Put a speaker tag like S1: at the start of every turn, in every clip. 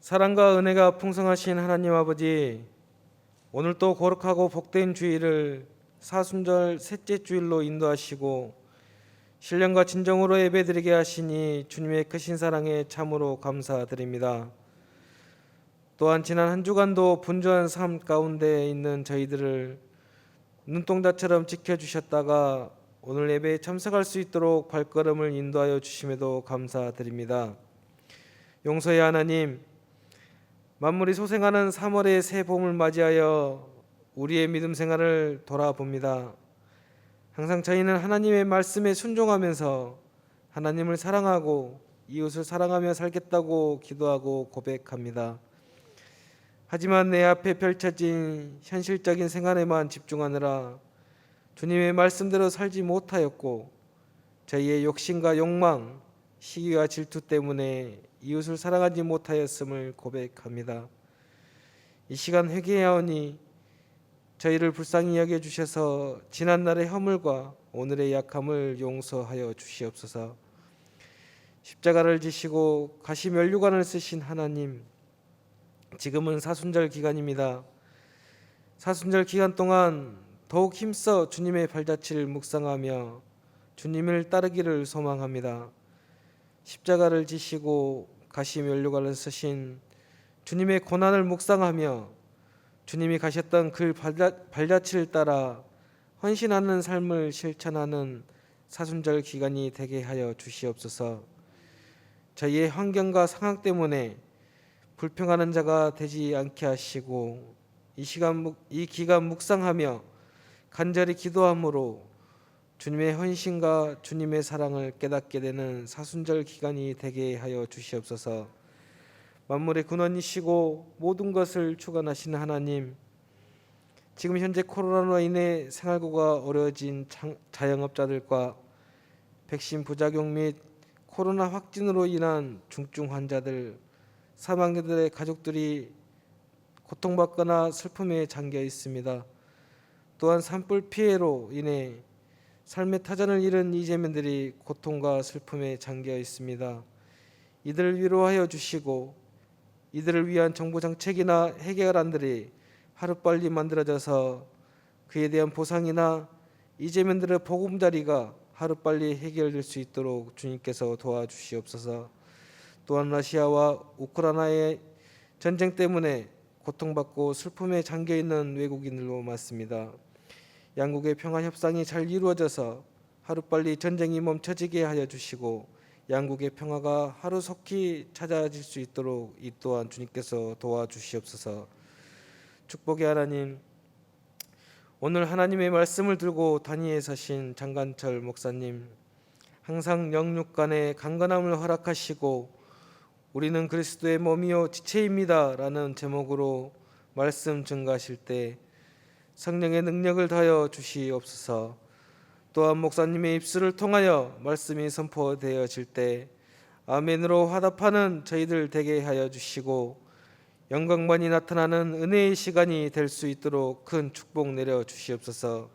S1: 사랑과 은혜가 풍성하신 하나님 아버지, 오늘 또 거룩하고 복된 주일을 사순절 셋째 주일로 인도하시고 신령과 진정으로 예배드리게 하시니 주님의 크신 사랑에 참으로 감사드립니다. 또한 지난 한 주간도 분주한 삶 가운데 있는 저희들을 눈동자처럼 지켜주셨다가 오늘 예배에 참석할 수 있도록 발걸음을 인도하여 주심에도 감사드립니다. 용서의 하나님, 만물이 소생하는 3월의 새 봄을 맞이하여 우리의 믿음 생활을 돌아봅니다. 항상 저희는 하나님의 말씀에 순종하면서 하나님을 사랑하고 이웃을 사랑하며 살겠다고 기도하고 고백합니다. 하지만 내 앞에 펼쳐진 현실적인 생활에만 집중하느라 주님의 말씀대로 살지 못하였고, 저희의 욕심과 욕망, 시기와 질투 때문에 이웃을 사랑하지 못하였음을 고백합니다. 이 시간 회개하오니 저희를 불쌍히 여겨주셔서 지난날의 허물과 오늘의 약함을 용서하여 주시옵소서. 십자가를 지시고 가시면류관을 쓰신 하나님, 지금은 사순절 기간입니다. 사순절 기간 동안 더욱 힘써 주님의 발자취를 묵상하며 주님을 따르기를 소망합니다. 십자가를 지시고 가시면류관을 쓰신 주님의 고난을 묵상하며 주님이 가셨던 그 발자취를 따라 헌신하는 삶을 실천하는 사순절 기간이 되게 하여 주시옵소서. 저희의 환경과 상황 때문에 불평하는 자가 되지 않게 하시고 이 기간 묵상하며 간절히 기도함으로 주님의 헌신과 주님의 사랑을 깨닫게 되는 사순절 기간이 되게 하여 주시옵소서. 만물의 근원이시고 모든 것을 주관하시는 하나님, 지금 현재 코로나로 인해 생활고가 어려워진 자영업자들과 백신 부작용 및 코로나 확진으로 인한 중증 환자들, 사망자들의 가족들이 고통받거나 슬픔에 잠겨 있습니다. 또한 산불 피해로 인해 삶의 터전을 잃은 이재민들이 고통과 슬픔에 잠겨 있습니다. 이들을 위로하여 주시고 이들을 위한 정부 정책이나 해결안들이 하루빨리 만들어져서 그에 대한 보상이나 이재민들의 보금자리가 하루빨리 해결될 수 있도록 주님께서 도와주시옵소서. 또한 러시아와 우크라이나의 전쟁 때문에 고통받고 슬픔에 잠겨있는 외국인들도 많습니다. 양국의 평화 협상이 잘 이루어져서 하루빨리 전쟁이 멈춰지게 하여 주시고 양국의 평화가 하루속히 찾아질 수 있도록 이 또한 주님께서 도와주시옵소서. 축복의 하나님, 오늘 하나님의 말씀을 들고 단위에 서신 장관철 목사님, 항상 영육간의 강건함을 허락하시고 우리는 그리스도의 몸이요 지체입니다 라는 제목으로 말씀 증거하실 때 성령의 능력을 더하여 주시옵소서. 또한 목사님의 입술을 통하여 말씀이 선포되어질 때 아멘으로 화답하는 저희들 되게 하여 주시고 영광만이 나타나는 은혜의 시간이 될 수 있도록 큰 축복 내려 주시옵소서.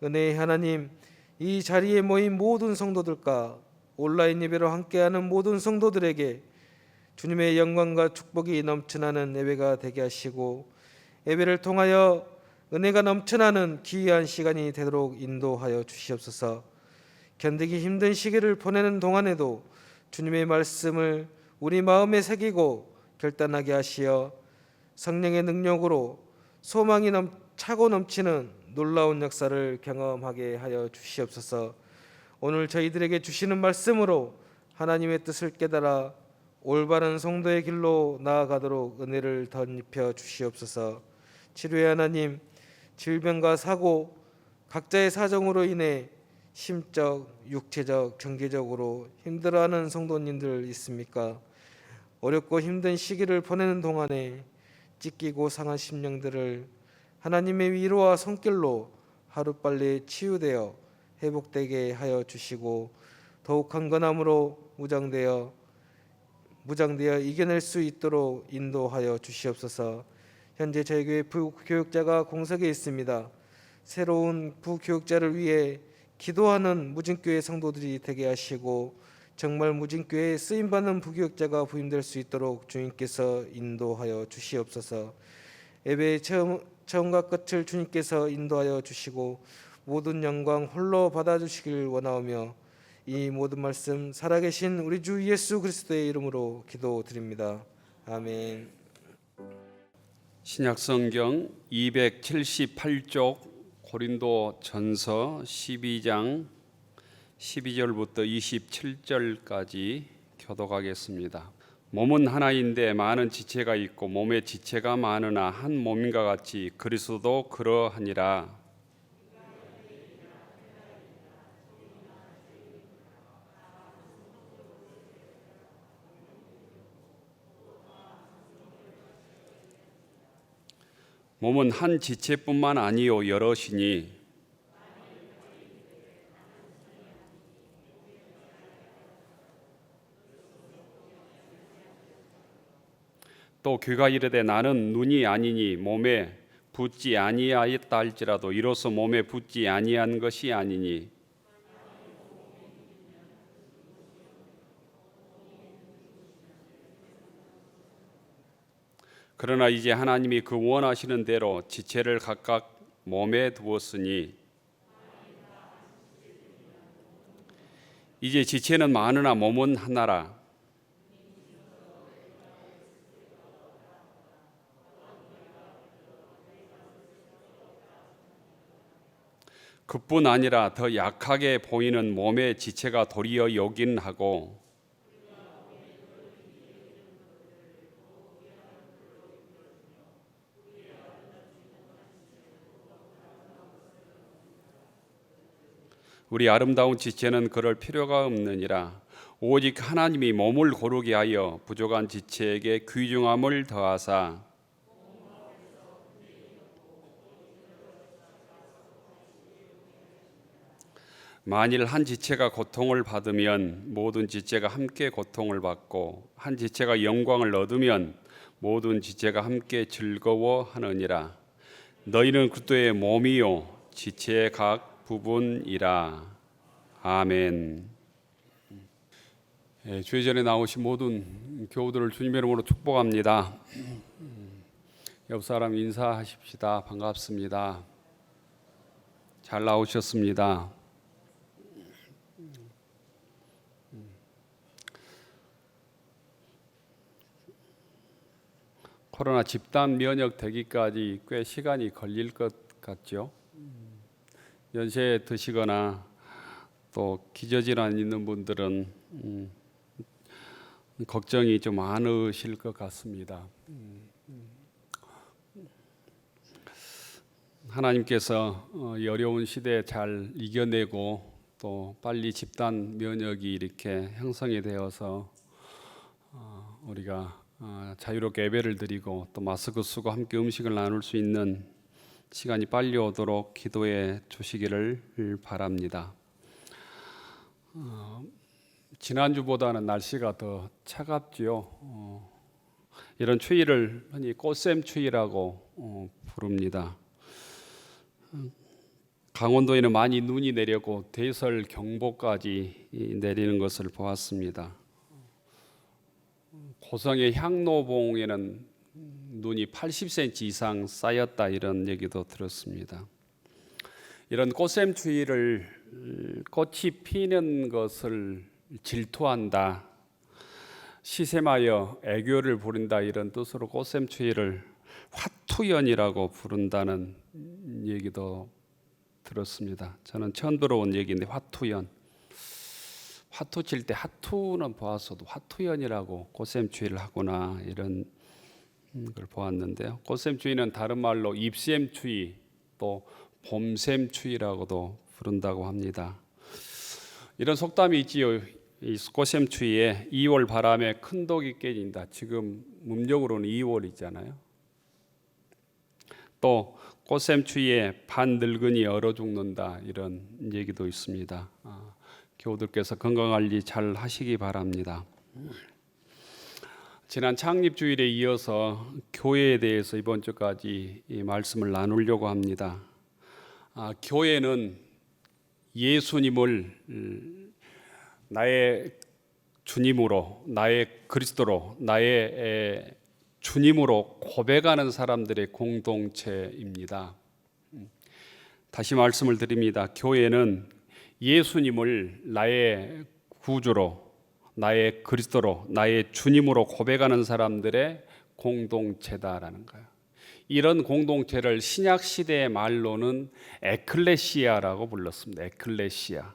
S1: 은혜의 하나님, 이 자리에 모인 모든 성도들과 온라인 예배로 함께하는 모든 성도들에게 주님의 영광과 축복이 넘쳐나는 예배가 되게 하시고 예배를 통하여 은혜가 넘쳐나는 기이한 시간이 되도록 인도하여 주시옵소서. 견디기 힘든 시기를 보내는 동안에도 주님의 말씀을 우리 마음에 새기고 결단하게 하시어 성령의 능력으로 소망이 차고 넘치는 놀라운 역사를 경험하게 하여 주시옵소서. 오늘 저희들에게 주시는 말씀으로 하나님의 뜻을 깨달아 올바른 성도의 길로 나아가도록 은혜를 덧입혀 주시옵소서. 치료의 하나님, 질병과 사고, 각자의 사정으로 인해 심적, 육체적, 경제적으로 힘들어하는 성도님들 있습니까? 어렵고 힘든 시기를 보내는 동안에 찢기고 상한 심령들을 하나님의 위로와 손길로 하루빨리 치유되어 회복되게 하여 주시고 더욱 강건함으로 무장되어 이겨낼 수 있도록 인도하여 주시옵소서. 현재 저희 교회 부교육자가 공석에 있습니다. 새로운 부교육자를 위해 기도하는 무진교회 성도들이 되게 하시고 정말 무진교회에 쓰임받는 부교육자가 부임될 수 있도록 주님께서 인도하여 주시옵소서. 예배의 처음과 끝을 주님께서 인도하여 주시고 모든 영광 홀로 받아주시길 원하오며 이 모든 말씀 살아계신 우리 주 예수 그리스도의 이름으로 기도드립니다. 아멘.
S2: 신약성경 278쪽 고린도 전서 12장 12절부터 27절까지 교독하겠습니다. 몸은 하나인데 많은 지체가 있고 몸에 지체가 많으나 한 몸인가 같이 그리스도도 그러하니라. 몸은 한 지체뿐만 아니요 여럿이니 또 그가 이르되 나는 눈이 아니니 몸에 붙지 아니하였다 할지라도 이로써 몸에 붙지 아니한 것이 아니니 그러나 이제 하나님이 그 원하시는 대로 지체를 각각 몸에 두었으니 이제 지체는 많으나 몸은 하나라. 그뿐 아니라 더 약하게 보이는 몸의 지체가 도리어 여긴 하고 우리 아름다운 지체는 그럴 필요가 없느니라. 오직 하나님이 몸을 고르게 하여 부족한 지체에게 귀중함을 더하사 만일 한 지체가 고통을 받으면 모든 지체가 함께 고통을 받고 한 지체가 영광을 얻으면 모든 지체가 함께 즐거워하느니라. 너희는 그리스도의 몸이요 지체의 각 부분이라. 아멘. 주의 전에 나오신 모든 교우들을 주님의 이름으로 축복합니다. 옆 사람 인사하십시다. 반갑습니다. 잘 나오셨습니다. 코로나 집단 면역 되기까지 꽤 시간이 걸릴 것 같죠. 연세 드시거나 또 기저질환 있는 분들은 걱정이 좀 많으실 것 같습니다. 하나님께서 이 어려운 시대에 잘 이겨내고 또 빨리 집단 면역이 이렇게 형성이 되어서 우리가 자유롭게 예배를 드리고 또 마스크 쓰고 함께 음식을 나눌 수 있는 시간이 빨리 오도록 기도해 주시기를 바랍니다. 지난주보다는 날씨가 더 차갑지요. 이런 추위를 흔히 꽃샘 추위라고 부릅니다. 강원도에는 많이 눈이 내렸고 대설 경보까지 내리는 것을 보았습니다. 고성의 향로봉에는 눈이 80cm 이상 쌓였다 이런 얘기도 들었습니다. 이런 꽃샘 추위를 꽃이 피는 것을 질투한다, 시샘하여 애교를 부린다 이런 뜻으로 꽃샘 추위를 화투연이라고 부른다는 얘기도 들었습니다. 저는 처음 들어온 얘기인데 화투연. 화투 칠 때 하투는 보았어도 화투연이라고 꽃샘추위를 하구나 이런 걸 보았는데요. 꽃샘추위는 다른 말로 입샘추위 또 봄샘추위라고도 부른다고 합니다. 이런 속담이 있지요. 이 꽃샘추위에 2월 바람에 큰 독이 깨진다. 지금 음력으로는 2월 있잖아요. 또 꽃샘추위에 반 늙은이 얼어 죽는다 이런 얘기도 있습니다. 교우들께서 건강관리 잘 하시기 바랍니다. 지난 창립주일에 이어서 교회에 대해서 이번 주까지 이 말씀을 나누려고 합니다. 교회는 예수님을 나의 주님으로, 나의 그리스도로, 나의 주님으로 고백하는 사람들의 공동체입니다. 다시 말씀을 드립니다. 교회는 예수님을 나의 구주로, 나의 그리스도로, 나의 주님으로 고백하는 사람들의 공동체다라는 거예요. 이런 공동체를 신약 시대의 말로는 에클레시아라고 불렀습니다. 에클레시아.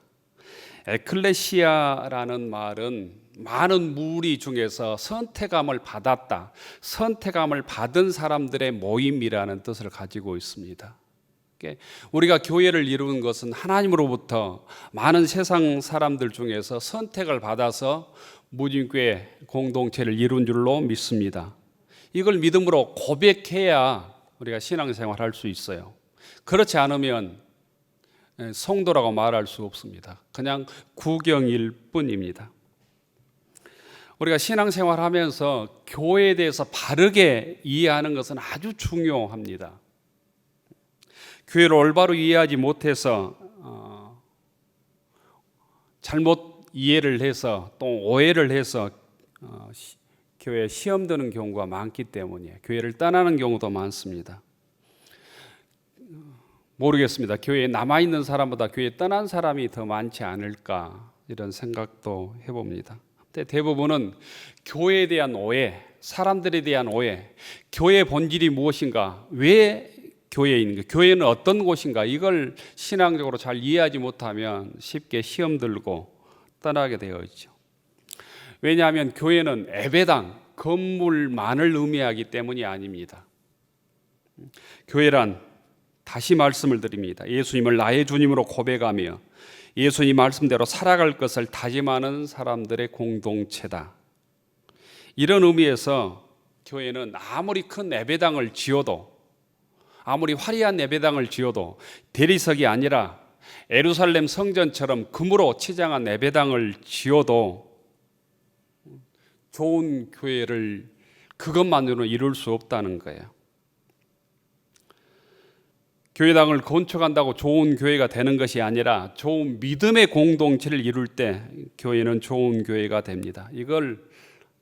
S2: 에클레시아라는 말은 많은 무리 중에서 선택함을 받았다, 선택함을 받은 사람들의 모임이라는 뜻을 가지고 있습니다. 우리가 교회를 이루는 것은 하나님으로부터 많은 세상 사람들 중에서 선택을 받아서 무진교회 공동체를 이룬 줄로 믿습니다. 이걸 믿음으로 고백해야 우리가 신앙생활을 할 수 있어요. 그렇지 않으면 성도라고 말할 수 없습니다. 그냥 구경일 뿐입니다. 우리가 신앙생활을 하면서 교회에 대해서 바르게 이해하는 것은 아주 중요합니다. 교회를 올바로 이해하지 못해서 잘못 이해를 해서 또 오해를 해서 교회에 시험 드는 경우가 많기 때문에 교회를 떠나는 경우도 많습니다. 모르겠습니다. 교회에 남아있는 사람보다 교회에 떠난 사람이 더 많지 않을까 이런 생각도 해봅니다. 근데 대부분은 교회에 대한 오해, 사람들에 대한 오해, 교회의 본질이 무엇인가, 왜 교회에 있는 가, 교회는 어떤 곳인가, 이걸 신앙적으로 잘 이해하지 못하면 쉽게 시험 들고 떠나게 되어 있죠. 왜냐하면 교회는 예배당, 건물만을 의미하기 때문이 아닙니다. 교회란, 다시 말씀을 드립니다, 예수님을 나의 주님으로 고백하며 예수님 말씀대로 살아갈 것을 다짐하는 사람들의 공동체다. 이런 의미에서 교회는 아무리 큰 예배당을 지어도, 아무리 화려한 예배당을 지어도 대리석이 아니라 예루살렘 성전처럼 금으로 치장한 예배당을 지어도 좋은 교회를 그것만으로는 이룰 수 없다는 거예요. 교회당을 건축한다고 좋은 교회가 되는 것이 아니라 좋은 믿음의 공동체를 이룰 때 교회는 좋은 교회가 됩니다. 이걸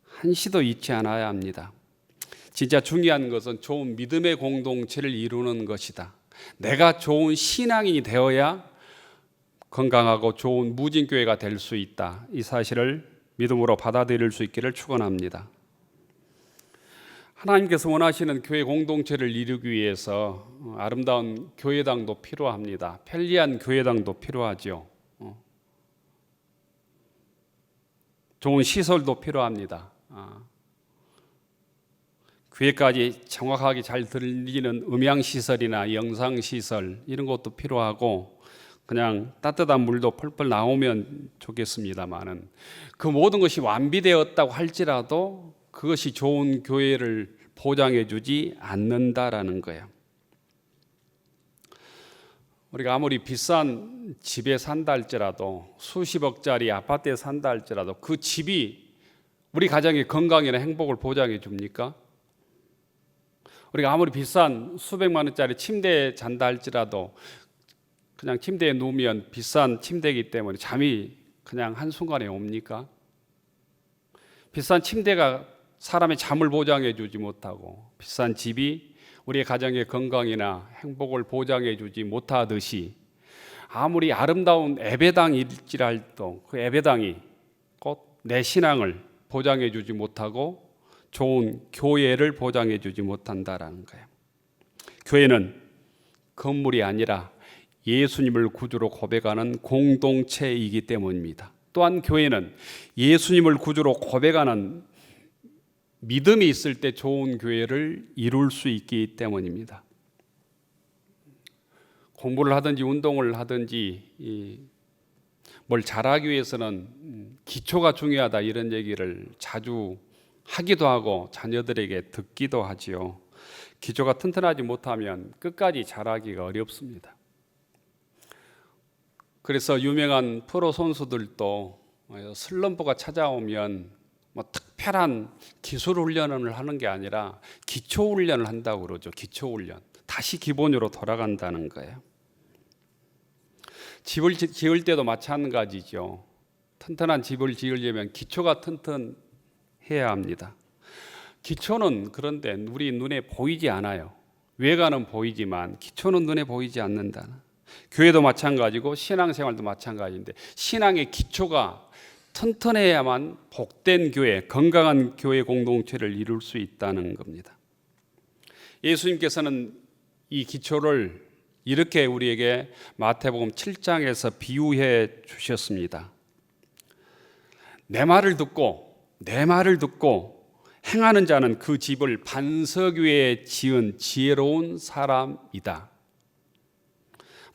S2: 한시도 잊지 않아야 합니다. 진짜 중요한 것은 좋은 믿음의 공동체를 이루는 것이다. 내가 좋은 신앙인이 되어야 건강하고 좋은 무진교회가 될 수 있다. 이 사실을 믿음으로 받아들일 수 있기를 축원합니다. 하나님께서 원하시는 교회 공동체를 이루기 위해서 아름다운 교회당도 필요합니다. 편리한 교회당도 필요하죠. 좋은 시설도 필요합니다. 교회까지 정확하게 잘 들리는 음향시설이나 영상시설 이런 것도 필요하고 그냥 따뜻한 물도 펄펄 나오면 좋겠습니다만은 그 모든 것이 완비되었다고 할지라도 그것이 좋은 교회를 보장해 주지 않는다라는 거예요. 우리가 아무리 비싼 집에 산다 할지라도 수십억짜리 아파트에 산다 할지라도 그 집이 우리 가정의 건강이나 행복을 보장해 줍니까? 우리가 아무리 비싼 수백만 원짜리 침대에 잔다 할지라도 그냥 침대에 누우면 비싼 침대이기 때문에 잠이 그냥 한순간에 옵니까? 비싼 침대가 사람의 잠을 보장해 주지 못하고 비싼 집이 우리의 가정의 건강이나 행복을 보장해 주지 못하듯이 아무리 아름다운 예배당일지라도 그 예배당이 곧 내 신앙을 보장해 주지 못하고 좋은 교회를 보장해 주지 못한다라는 거예요. 교회는 건물이 아니라 예수님을 구주로 고백하는 공동체이기 때문입니다. 또한 교회는 예수님을 구주로 고백하는 믿음이 있을 때 좋은 교회를 이룰 수 있기 때문입니다. 공부를 하든지 운동을 하든지 뭘 잘하기 위해서는 기초가 중요하다 이런 얘기를 자주 하기도 하고 자녀들에게 듣기도 하지요. 기초가 튼튼하지 못하면 끝까지 잘하기가 어렵습니다. 그래서 유명한 프로 선수들도 슬럼프가 찾아오면 특별한 기술 훈련을 하는 게 아니라 기초 훈련을 한다고 그러죠. 기초 훈련. 다시 기본으로 돌아간다는 거예요. 집을 지을 때도 마찬가지죠. 튼튼한 집을 지으려면 기초가 튼튼해야 합니다. 기초는 그런데 우리 눈에 보이지 않아요. 외관은 보이지만 기초는 눈에 보이지 않는다. 교회도 마찬가지고 신앙생활도 마찬가지인데 신앙의 기초가 튼튼해야만 복된 교회, 건강한 교회 공동체를 이룰 수 있다는 겁니다. 예수님께서는 이 기초를 이렇게 우리에게 마태복음 7장에서 비유해 주셨습니다. 내 말을 듣고 행하는 자는 그 집을 반석 위에 지은 지혜로운 사람이다.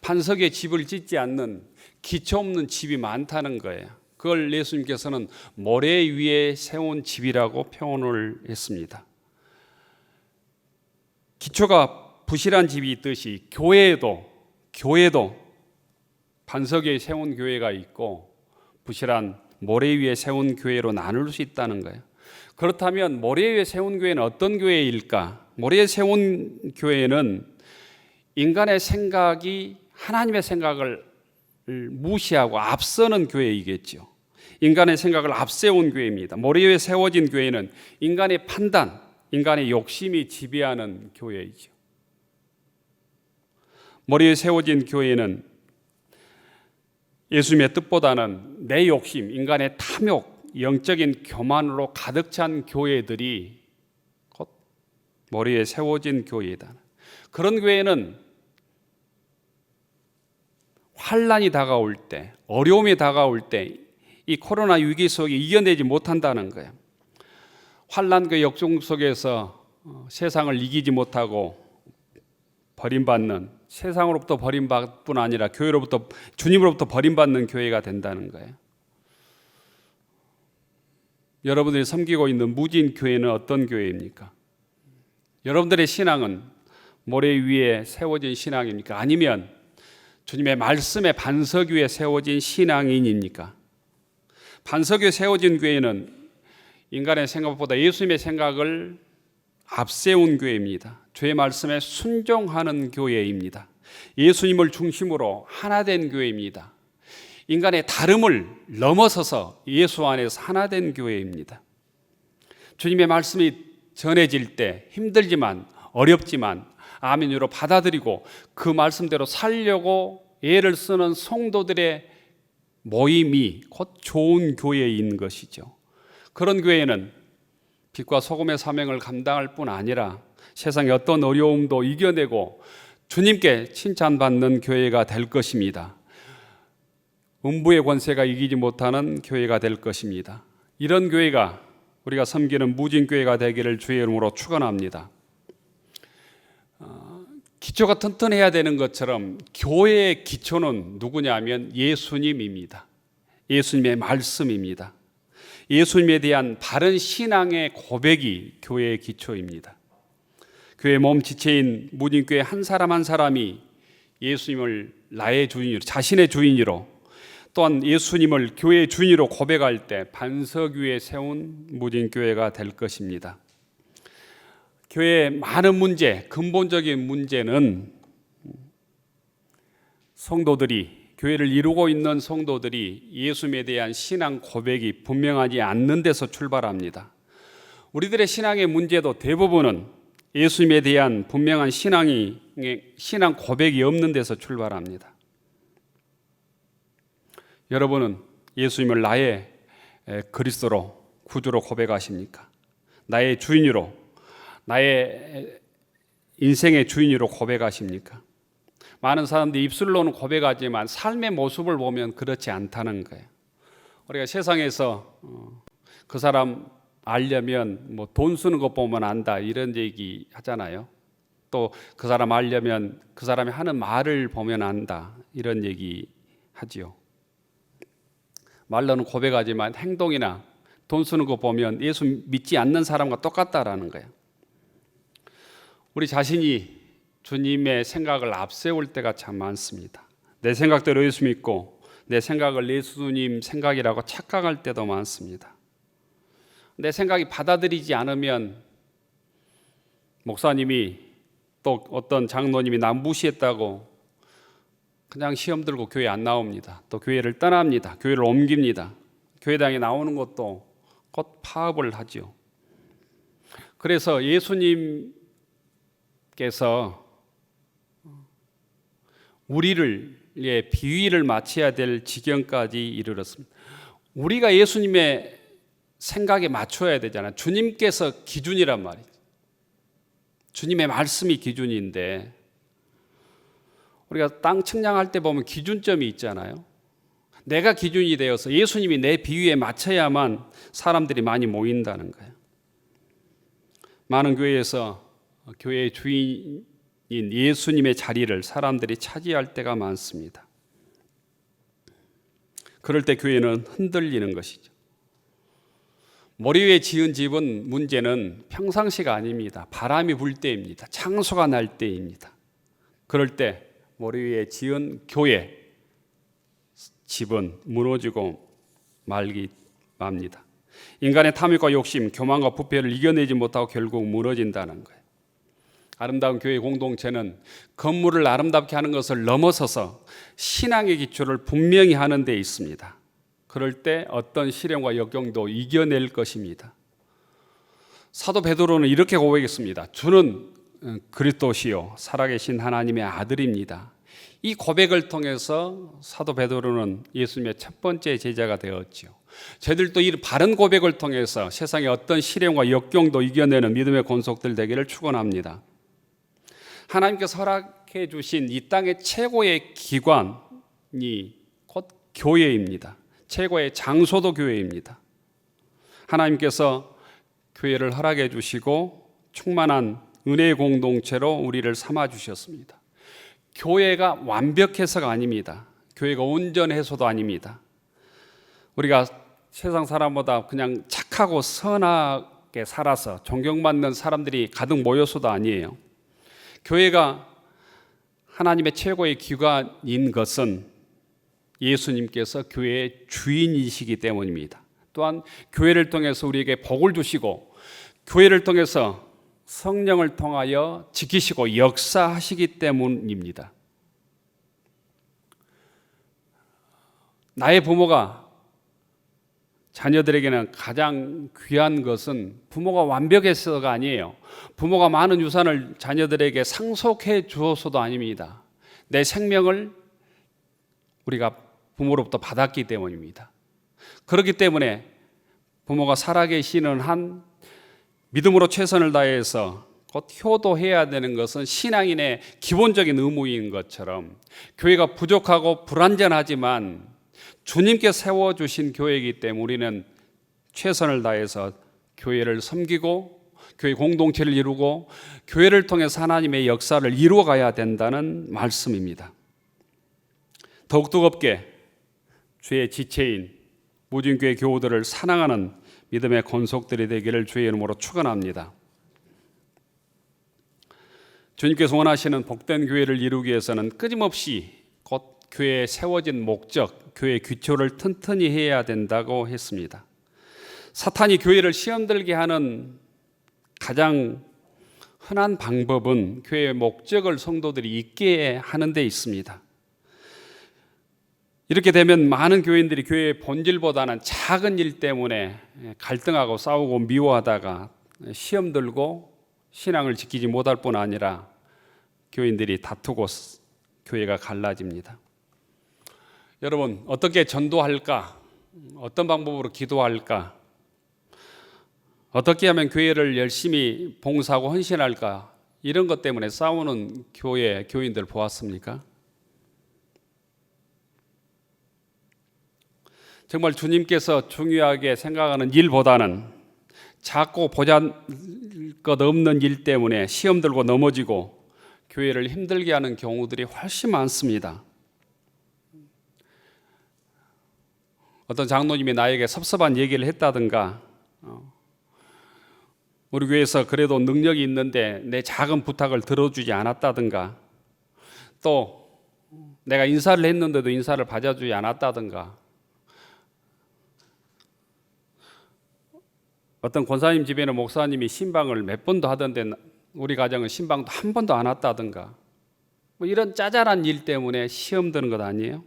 S2: 반석 위에 집을 짓지 않는 기초 없는 집이 많다는 거예요. 그걸 예수님께서는 모래 위에 세운 집이라고 표현을 했습니다. 기초가 부실한 집이 있듯이 교회도 반석 위에 세운 교회가 있고 부실한 모래 위에 세운 교회로 나눌 수 있다는 거예요. 그렇다면 모래 위에 세운 교회는 어떤 교회일까? 모래 위에 세운 교회는 인간의 생각이 하나님의 생각을 무시하고 앞서는 교회이겠죠. 인간의 생각을 앞세운 교회입니다. 모래 위에 세워진 교회는 인간의 판단, 인간의 욕심이 지배하는 교회이죠. 모래 위에 세워진 교회는 예수님의 뜻보다는 내 욕심, 인간의 탐욕, 영적인 교만으로 가득 찬 교회들이 곧 모래 위에 세워진 교회이다. 그런 교회는 환란이 다가올 때, 어려움이 다가올 때 이 코로나 위기 속에 이겨내지 못한다는 거예요. 환란과 역경 속에서 세상을 이기지 못하고 버림받는, 세상으로부터 버림받을 뿐 아니라 교회로부터, 주님으로부터 버림받는 교회가 된다는 거예요. 여러분들이 섬기고 있는 무진 교회는 어떤 교회입니까? 여러분들의 신앙은 모래 위에 세워진 신앙입니까? 아니면 주님의 말씀의 반석 위에 세워진 신앙인입니까? 반석 위에 세워진 교회는 인간의 생각보다 예수님의 생각을 앞세운 교회입니다. 주의 말씀에 순종하는 교회입니다. 예수님을 중심으로 하나된 교회입니다. 인간의 다름을 넘어서서 예수 안에서 하나된 교회입니다. 주님의 말씀이 전해질 때 힘들지만 어렵지만 아멘으로 받아들이고 그 말씀대로 살려고 애를 쓰는 성도들의 모임이 곧 좋은 교회인 것이죠. 그런 교회는 빛과 소금의 사명을 감당할 뿐 아니라 세상의 어떤 어려움도 이겨내고 주님께 칭찬받는 교회가 될 것입니다. 음부의 권세가 이기지 못하는 교회가 될 것입니다. 이런 교회가 우리가 섬기는 무진교회가 되기를 주의 이름으로 축원합니다. 기초가 튼튼해야 되는 것처럼 교회의 기초는 누구냐면 예수님입니다. 예수님의 말씀입니다. 예수님에 대한 바른 신앙의 고백이 교회의 기초입니다. 교회 몸 지체인 무진교회 한 사람 한 사람이 예수님을 나의 주인으로, 자신의 주인으로, 또한 예수님을 교회의 주인으로 고백할 때 반석 위에 세운 무진교회가 될 것입니다. 교회의 많은 문제, 근본적인 문제는 성도들이, 교회를 이루고 있는 성도들이 예수님에 대한 신앙 고백이 분명하지 않는 데서 출발합니다. 우리들의 신앙의 문제도 대부분은 예수님에 대한 분명한 신앙 고백이 없는 데서 출발합니다. 여러분은 예수님을 나의 그리스도로, 구주로 고백하십니까? 나의 주인으로, 나의 인생의 주인으로 고백하십니까? 많은 사람들이 입술로는 고백하지만 삶의 모습을 보면 그렇지 않다는 거예요. 우리가 세상에서 그 사람 알려면 뭐 돈 쓰는 것 보면 안다 이런 얘기 하잖아요. 또 그 사람 알려면 그 사람이 하는 말을 보면 안다 이런 얘기 하지요. 말로는 고백하지만 행동이나 돈 쓰는 거 보면 예수 믿지 않는 사람과 똑같다라는 거예요. 우리 자신이 주님의 생각을 앞세울 때가 참 많습니다. 내 생각대로 예수 믿고 내 생각을 예수님 생각이라고 착각할 때도 많습니다. 내 생각이 받아들이지 않으면 목사님이 또 어떤 장로님이 나 무시했다고 그냥 시험 들고 교회 안 나옵니다. 또 교회를 떠납니다. 교회를 옮깁니다. 교회당에 나오는 것도 곧 파업을 하지요. 그래서 예수님께서 우리를 비위를 맞춰야 될 지경까지 이르렀습니다. 우리가 예수님의 생각에 맞춰야 되잖아요. 주님께서 기준이란 말이죠. 주님의 말씀이 기준인데 우리가 땅 측량할 때 보면 기준점이 있잖아요. 내가 기준이 되어서 예수님이 내 비위에 맞춰야만 사람들이 많이 모인다는 거예요. 많은 교회에서 교회의 주인인 예수님의 자리를 사람들이 차지할 때가 많습니다. 그럴 때 교회는 흔들리는 것이죠. 머리 위에 지은 집은 문제는 평상시가 아닙니다. 바람이 불 때입니다. 창수가 날 때입니다. 그럴 때 머리 위에 지은 교회, 집은 무너지고 말기 맙니다. 인간의 탐욕과 욕심, 교만과 부패를 이겨내지 못하고 결국 무너진다는 거예요. 아름다운 교회 공동체는 건물을 아름답게 하는 것을 넘어서서 신앙의 기초를 분명히 하는 데 있습니다. 그럴 때 어떤 시련과 역경도 이겨낼 것입니다. 사도 베드로는 이렇게 고백했습니다. 주는 그리스도시요 살아계신 하나님의 아들입니다. 이 고백을 통해서 사도 베드로는 예수님의 첫 번째 제자가 되었지요. 저희들도 이 바른 고백을 통해서 세상의 어떤 시련과 역경도 이겨내는 믿음의 권속들 되기를 축원합니다. 하나님께서 허락해 주신 이 땅의 최고의 기관이 곧 교회입니다. 최고의 장소도 교회입니다. 하나님께서 교회를 허락해 주시고 충만한 은혜의 공동체로 우리를 삼아 주셨습니다. 교회가 완벽해서가 아닙니다. 교회가 온전해서도 아닙니다. 우리가 세상 사람보다 그냥 착하고 선하게 살아서 존경받는 사람들이 가득 모여서도 아니에요. 교회가 하나님의 최고의 기관인 것은 예수님께서 교회의 주인이시기 때문입니다. 또한 교회를 통해서 우리에게 복을 주시고 교회를 통해서 성령을 통하여 지키시고 역사하시기 때문입니다. 나의 부모가 자녀들에게는 가장 귀한 것은 부모가 완벽해서가 아니에요. 부모가 많은 유산을 자녀들에게 상속해 주어서도 아닙니다. 내 생명을 우리가 부모로부터 받았기 때문입니다. 그렇기 때문에 부모가 살아계시는 한 믿음으로 최선을 다해서 곧 효도해야 되는 것은 신앙인의 기본적인 의무인 것처럼 교회가 부족하고 불완전하지만 주님께 세워주신 교회이기 때문에 우리는 최선을 다해서 교회를 섬기고 교회 공동체를 이루고 교회를 통해서 하나님의 역사를 이루어가야 된다는 말씀입니다. 더욱 뜨겁게 주의 지체인 무진교회 교우들을 사랑하는 믿음의 권속들이 되기를 주의 이름으로 축원합니다. 주님께서 원하시는 복된 교회를 이루기 위해서는 끊임없이 곧 교회에 세워진 목적, 교회의 기초를 튼튼히 해야 된다고 했습니다. 사탄이 교회를 시험들게 하는 가장 흔한 방법은 교회의 목적을 성도들이 잊게 하는 데 있습니다. 이렇게 되면 많은 교인들이 교회의 본질보다는 작은 일 때문에 갈등하고 싸우고 미워하다가 시험 들고 신앙을 지키지 못할 뿐 아니라 교인들이 다투고 교회가 갈라집니다. 여러분, 어떻게 전도할까? 어떤 방법으로 기도할까? 어떻게 하면 교회를 열심히 봉사하고 헌신할까? 이런 것 때문에 싸우는 교회, 교인들 보았습니까? 정말 주님께서 중요하게 생각하는 일보다는 작고 보잘것없는 일 때문에 시험 들고 넘어지고 교회를 힘들게 하는 경우들이 훨씬 많습니다. 어떤 장로님이 나에게 섭섭한 얘기를 했다든가 우리 교회에서 그래도 능력이 있는데 내 작은 부탁을 들어주지 않았다든가 또 내가 인사를 했는데도 인사를 받아주지 않았다든가 어떤 권사님 집에는 목사님이 신방을 몇 번도 하던데 우리 가정은 신방도 한 번도 안 왔다든가 뭐 이런 짜잘한 일 때문에 시험 드는 것 아니에요?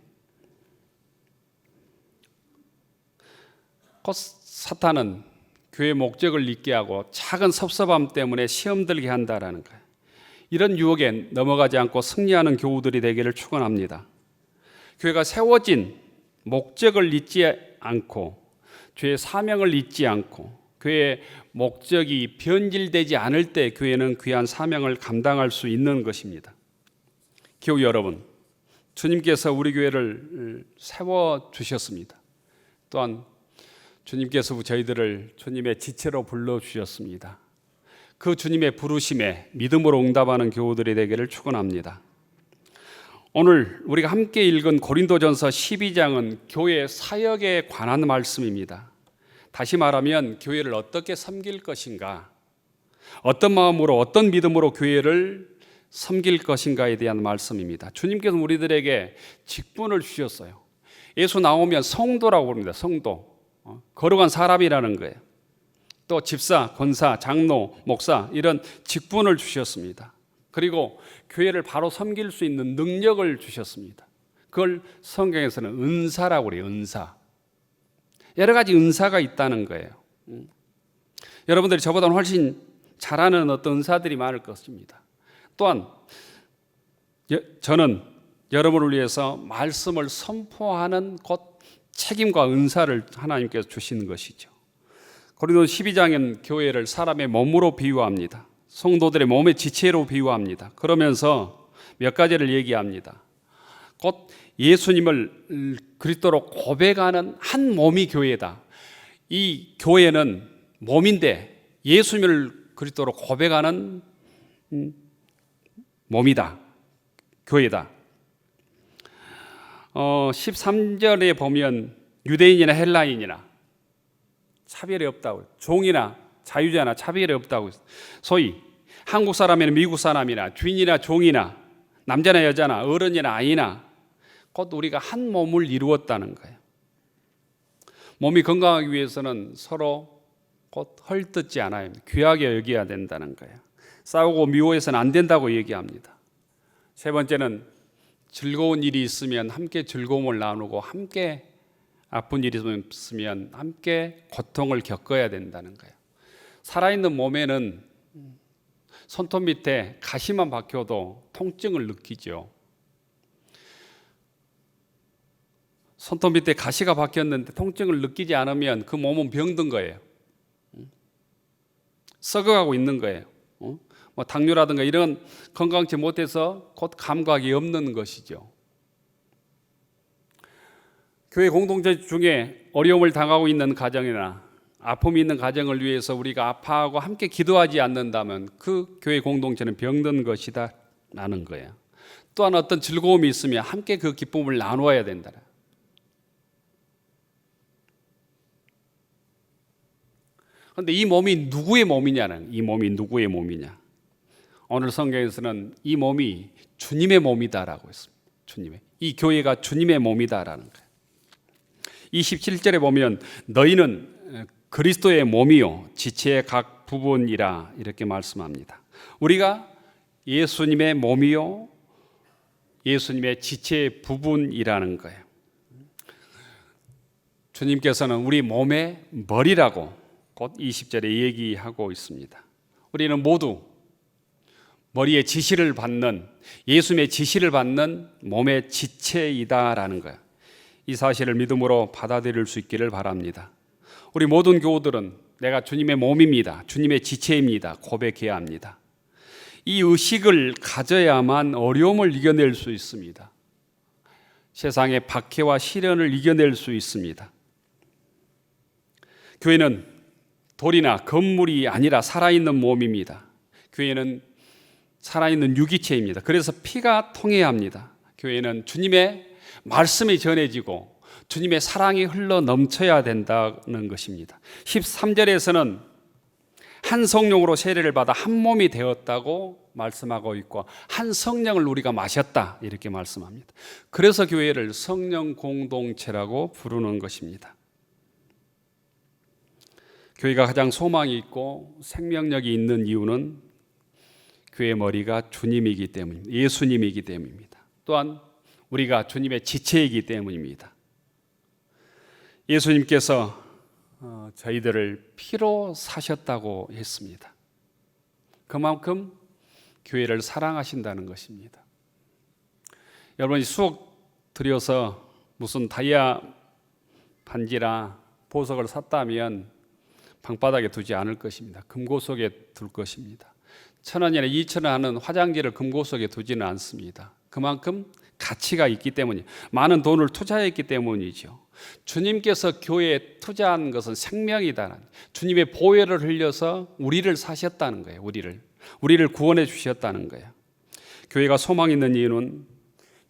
S2: 곧 사탄은 교회 목적을 잊게 하고 작은 섭섭함 때문에 시험 들게 한다라는 거예요. 이런 유혹에 넘어가지 않고 승리하는 교우들이 되기를 축원합니다. 교회가 세워진 목적을 잊지 않고 교회의 사명을 잊지 않고 교회의 목적이 변질되지 않을 때 교회는 귀한 사명을 감당할 수 있는 것입니다. 교우 여러분, 주님께서 우리 교회를 세워주셨습니다. 또한 주님께서 저희들을 주님의 지체로 불러주셨습니다. 그 주님의 부르심에 믿음으로 응답하는 교우들이 되기를 축원합니다. 오늘 우리가 함께 읽은 고린도전서 12장은 교회 사역에 관한 말씀입니다. 다시 말하면 교회를 어떻게 섬길 것인가, 어떤 마음으로 어떤 믿음으로 교회를 섬길 것인가에 대한 말씀입니다. 주님께서 우리들에게 직분을 주셨어요. 예수 나오면 성도라고 부릅니다. 성도, 거룩한 사람이라는 거예요. 또 집사, 권사, 장로, 목사 이런 직분을 주셨습니다. 그리고 교회를 바로 섬길 수 있는 능력을 주셨습니다. 그걸 성경에서는 은사라고 그래요. 은사. 여러 가지 은사가 있다는 거예요. 여러분들이 저보다는 훨씬 잘하는 어떤 은사들이 많을 것입니다. 또한 저는 여러분을 위해서 말씀을 선포하는 곧 책임과 은사를 하나님께서 주시는 것이죠. 고린도 12장은 교회를 사람의 몸으로 비유합니다. 성도들의 몸의 지체로 비유합니다. 그러면서 몇 가지를 얘기합니다. 곧 예수님을 그리스도로 고백하는 한 몸이 교회다. 이 교회는 몸인데 예수님을 그리스도로 고백하는 몸이다. 교회다. 13절에 보면 유대인이나 헬라인이나 차별이 없다고, 종이나 자유자나 차별이 없다고. 소위 한국 사람이나 미국 사람이나 주인이나 종이나 남자나 여자나 어른이나 아이나 곧 우리가 한 몸을 이루었다는 거예요. 몸이 건강하기 위해서는 서로 곧 헐뜯지 않아요. 귀하게 여겨야 된다는 거예요. 싸우고 미워해서는 안 된다고 얘기합니다. 세 번째는 즐거운 일이 있으면 함께 즐거움을 나누고 함께 아픈 일이 있으면 함께 고통을 겪어야 된다는 거예요. 살아있는 몸에는 손톱 밑에 가시만 박혀도 통증을 느끼죠. 손톱 밑에 가시가 박혔는데 통증을 느끼지 않으면 그 몸은 병든 거예요. 썩어가고 있는 거예요. 뭐 당뇨라든가 이런 건강치 못해서 곧 감각이 없는 것이죠. 교회 공동체 중에 어려움을 당하고 있는 가정이나 아픔이 있는 가정을 위해서 우리가 아파하고 함께 기도하지 않는다면 그 교회 공동체는 병든 것이다 라는 거예요. 또한 어떤 즐거움이 있으면 함께 그 기쁨을 나누어야 된다. 그런데 이 몸이 누구의 몸이냐는, 이 몸이 누구의 몸이냐. 오늘 성경에서는 이 몸이 주님의 몸이다라고 했습니다. 주님의. 이 교회가 주님의 몸이다라는 거예요. 27절에 보면 너희는 그리스도의 몸이요 지체의 각 부분이라 이렇게 말씀합니다. 우리가 예수님의 몸이요 예수님의 지체의 부분이라는 거예요. 주님께서는 우리 몸의 머리라고 곧 20절에 얘기하고 있습니다. 우리는 모두 머리의 지시를 받는, 예수님의 지시를 받는 몸의 지체이다라는 거예요. 이 사실을 믿음으로 받아들일 수 있기를 바랍니다. 우리 모든 교우들은 내가 주님의 몸입니다, 주님의 지체입니다 고백해야 합니다. 이 의식을 가져야만 어려움을 이겨낼 수 있습니다. 세상의 박해와 시련을 이겨낼 수 있습니다. 교회는 돌이나 건물이 아니라 살아있는 몸입니다. 교회는 살아있는 유기체입니다. 그래서 피가 통해야 합니다. 교회는 주님의 말씀이 전해지고 주님의 사랑이 흘러 넘쳐야 된다는 것입니다. 13절에서는 한 성령으로 세례를 받아 한 몸이 되었다고 말씀하고 있고 한 성령을 우리가 마셨다 이렇게 말씀합니다. 그래서 교회를 성령 공동체라고 부르는 것입니다. 교회가 가장 소망이 있고 생명력이 있는 이유는 교회의 머리가 주님이기 때문입니다. 예수님이기 때문입니다. 또한 우리가 주님의 지체이기 때문입니다. 예수님께서 저희들을 피로 사셨다고 했습니다. 그만큼 교회를 사랑하신다는 것입니다. 여러분이 수억 들여서 무슨 다이아 반지나 보석을 샀다면 방바닥에 두지 않을 것입니다. 금고석에 둘 것입니다. 1,000원이나 2,000원 하는 화장지를 금고석에 두지는 않습니다. 그만큼 가치가 있기 때문이에요. 많은 돈을 투자했기 때문이죠. 주님께서 교회에 투자한 것은 생명이다. 주님의 보혈을 흘려서 우리를 사셨다는 거예요. 우리를 구원해 주셨다는 거예요. 교회가 소망 있는 이유는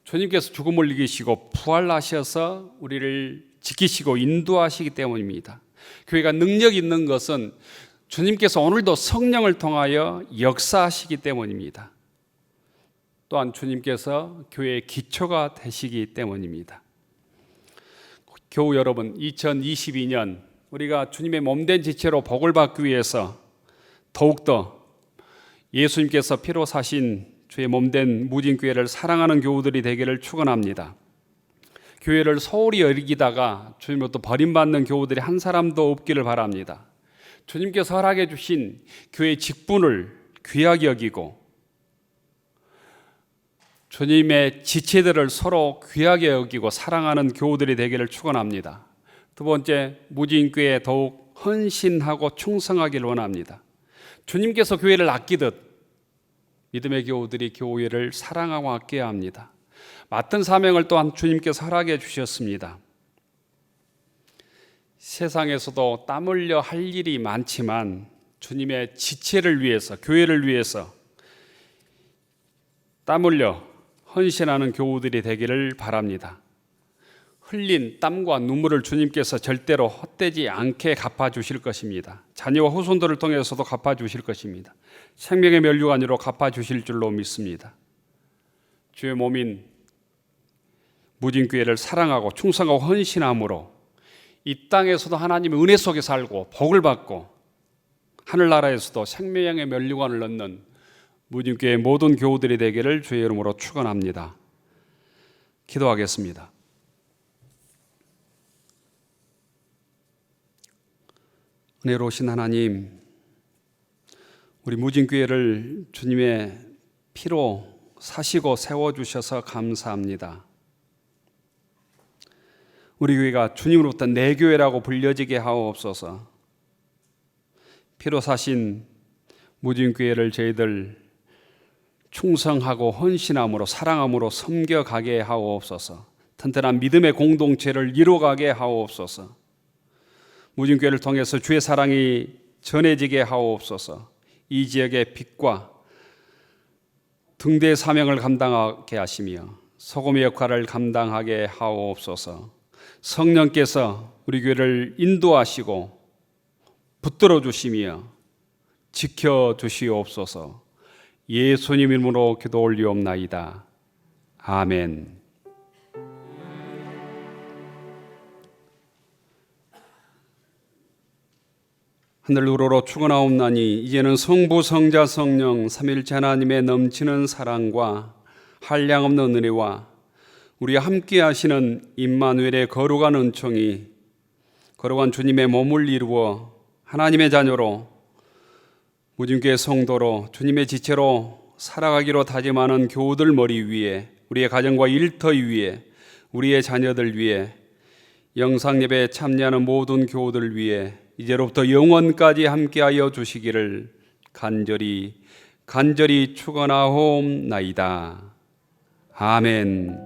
S2: 주님께서 죽음을 이기시고 부활하셔서 우리를 지키시고 인도하시기 때문입니다. 교회가 능력 있는 것은 주님께서 오늘도 성령을 통하여 역사하시기 때문입니다. 또한 주님께서 교회의 기초가 되시기 때문입니다. 교우 여러분, 2022년 우리가 주님의 몸된 지체로 복을 받기 위해서 더욱더 예수님께서 피로 사신 주의 몸된 무진교회를 사랑하는 교우들이 되기를 축원합니다. 교회를 소홀히 여기다가 주님으로부터 버림받는 교우들이 한 사람도 없기를 바랍니다. 주님께서 허락해 주신 교회의 직분을 귀하게 여기고 주님의 지체들을 서로 귀하게 여기고 사랑하는 교우들이 되기를 축원합니다. 두 번째, 무진교회에 더욱 헌신하고 충성하기를 원합니다. 주님께서 교회를 아끼듯 믿음의 교우들이 교회를 사랑하고 아껴야 합니다. 맡은 사명을 또한 주님께서 허락해 주셨습니다. 세상에서도 땀 흘려 할 일이 많지만 주님의 지체를 위해서, 교회를 위해서 땀 흘려 헌신하는 교우들이 되기를 바랍니다. 흘린 땀과 눈물을 주님께서 절대로 헛되지 않게 갚아주실 것입니다. 자녀와 후손들을 통해서도 갚아주실 것입니다. 생명의 면류관으로 갚아주실 줄로 믿습니다. 주의 몸인 무진교회를 사랑하고 충성하고 헌신함으로 이 땅에서도 하나님의 은혜 속에 살고 복을 받고 하늘나라에서도 생명의 면류관을 넣는 무진교회 모든 교우들이 되기를 주의 이름으로 축원합니다. 기도하겠습니다. 은혜로우신 하나님, 우리 무진교회를 주님의 피로 사시고 세워주셔서 감사합니다. 우리 교회가 주님으로부터 내 교회라고 불려지게 하옵소서. 피로 사신 무진교회를 저희들 충성하고 헌신함으로 사랑함으로 섬겨가게 하옵소서. 튼튼한 믿음의 공동체를 이루어가게 하옵소서. 무진교회를 통해서 주의 사랑이 전해지게 하옵소서. 이 지역의 빛과 등대의 사명을 감당하게 하시며 소금의 역할을 감당하게 하옵소서. 성령께서 우리 교회를 인도하시고 붙들어 주시며 지켜 주시옵소서. 예수님 이름으로 기도 올리옵나이다. 아멘. 하늘 우러러 축원하옵나니 이제는 성부 성자 성령 삼위일체 하나님의 넘치는 사랑과 한량없는 은혜와 우리와 함께 하시는 임마누엘의 거룩한 은총이 거룩한 주님의 몸을 이루어 하나님의 자녀로 무진교회 성도로 주님의 지체로 살아가기로 다짐하는 교우들 머리 위에, 우리의 가정과 일터 위에, 우리의 자녀들 위에, 영상예배에 참여하는 모든 교우들 위에 이제로부터 영원까지 함께하여 주시기를 간절히 축원하옵나이다. 아멘.